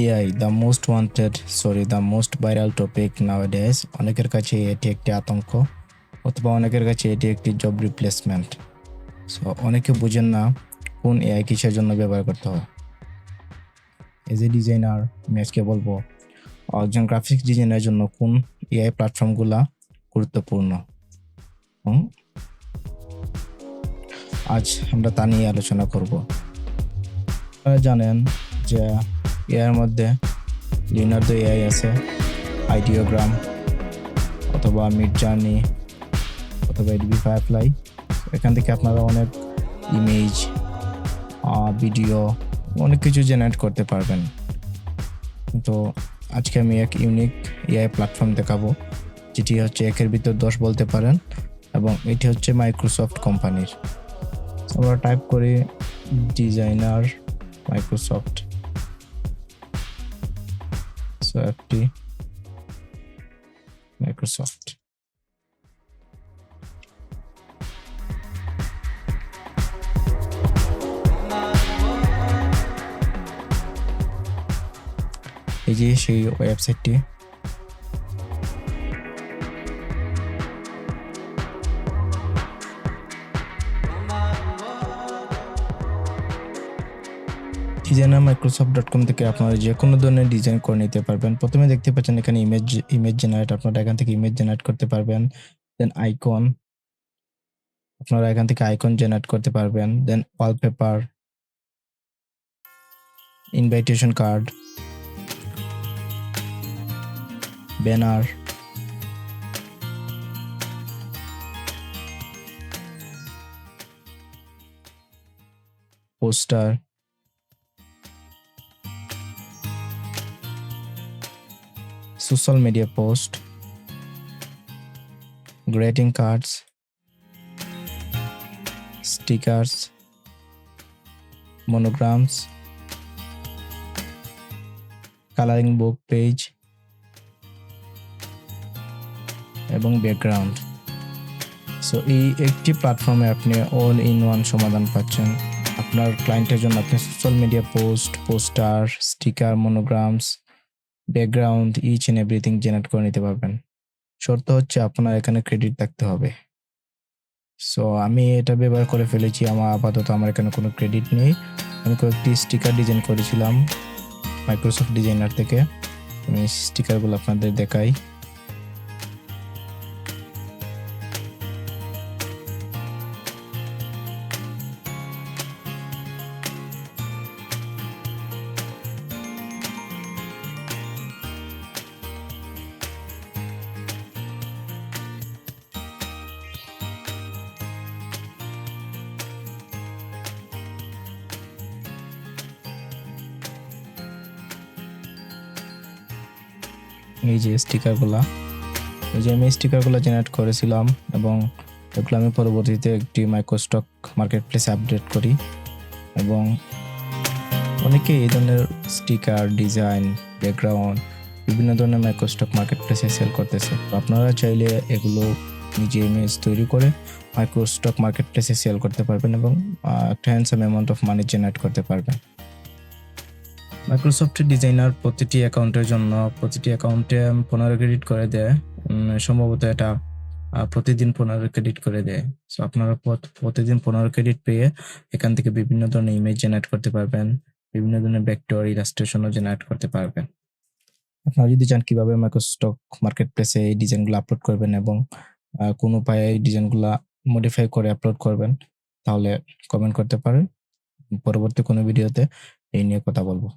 AI the most viral topic নাওয়াডেজ। অনেকের কাছে এটি একটি আতঙ্ক অথবা অনেকের কাছে এটি একটি জব রিপ্লেসমেন্ট। সো অনেকে বুঝেন না কোন এআই কিসের জন্য ব্যবহার করতে হয়। এজ এ ডিজাইনার আমি আজকে বলবো একজন গ্রাফিক্স ডিজাইনারের জন্য কোন এআই প্ল্যাটফর্মগুলা গুরুত্বপূর্ণ। আজ আমরা তা নিয়ে আলোচনা করব। আপনারা জানেন যে এআইয়ের মধ্যে লিওনার্দো এআই আছে, আইডিওগ্রাম অথবা মিডজার্নি অথবা এডিবি ফায়ারফ্লাই। এখান থেকে আপনারা অনেক ইমেজ, ভিডিও, অনেক কিছু জেনারেট করতে পারবেন। তো আজকে আমি এক ইউনিক এআই প্ল্যাটফর্ম দেখাবো, যেটি হচ্ছে একের ভিতর 10 বলতে পারেন, এবং এটি হচ্ছে মাইক্রোসফট কোম্পানির। আমরা টাইপ করি ডিজাইনার মাইক্রোসফট, সো একটি মাইক্রোসফট। এই যে সেই ওয়েবসাইটটি। ডিজাইনার মাইক্রোসফট.com থেকে আপনারা যে কোনো ধরনের ডিজাইন করে নিতে পারবেন। প্রথমে দেখতে পাচ্ছেন এখানে ইমেজ জেনারেট, আপনারা এখান থেকে ইমেজ জেনারেট করতে পারবেন। দেন আইকন, আপনারা এখান থেকে আইকন জেনারেট করতে পারবেন। Then wallpaper, invitation card, banner, poster, social media post, greeting cards, stickers, monograms, colouring book page এবং ব্যাকগ্রাউন্ড। সো এই একটি প্ল্যাটফর্মে আপনি অল ইন ওয়ান সমাধান পাচ্ছেন। আপনার ক্লায়েন্টের জন্য আপনি social media post, poster, sticker, monograms, background, each and everything generate করে নিতে পারবেন। শর্ত হচ্ছে আপনার এখানে ক্রেডিট থাকতে হবে। সো আমি এটা ব্যবহার করে ফেলেছি, আপাতত আমার এখানে কোনো ক্রেডিট নেই। আমি কয়েকটি স্টিকার ডিজাইন করেছিলাম মাইক্রোসফট ডিজাইনার থেকে। আমি স্টিকারগুলো আপনাদের দেখাই। এই যে স্টিকারগুলো আমি স্টিকারগুলো জেনারেট করেছিলাম, এবং এগুলো আমি পরবর্তীতে একটি মাইক্রোস্টক মার্কেট প্লেসে আপডেট করি। এবং অনেকে এই ধরনের স্টিকার, ডিজাইন, ব্যাকগ্রাউন্ড বিভিন্ন ধরনের মাইক্রোস্টক মার্কেট প্লেসে সেল করতেছে। আপনারা চাইলে এগুলো নিজে ইমেজ তৈরি করে মাইক্রোস্টক মার্কেট প্লেসে সেল করতে পারবেন এবং একটা handsome amount of money generate করতে পারবেন। মাইক্রোসফটের ডিজাইনার প্রতিটি অ্যাকাউন্টে 15 ক্রেডিট করে দেয়। সম্ভবত এটা প্রতিদিন 15 ক্রেডিট করে দেয়। সো আপনারা প্রতিদিন 15 ক্রেডিট পেয়ে এখান থেকে বিভিন্ন ধরনের ইমেজ জেনারেট করতে পারবেন, বিভিন্ন ধরনের ভেক্টর ইলাস্ট্রেশনও জেনারেট করতে পারবেন। আপনারা যদি চান কিভাবে মাইক্রোস্টক মার্কেট প্লেসে এই ডিজাইনগুলো আপলোড করবেন এবং কোন উপায়ে এই ডিজাইনগুলো মডিফাই করে আপলোড করবেন, তাহলে কমেন্ট করতে পারেন। পরবর্তী কোনো ভিডিওতে এই নিয়ে কথা বলবো।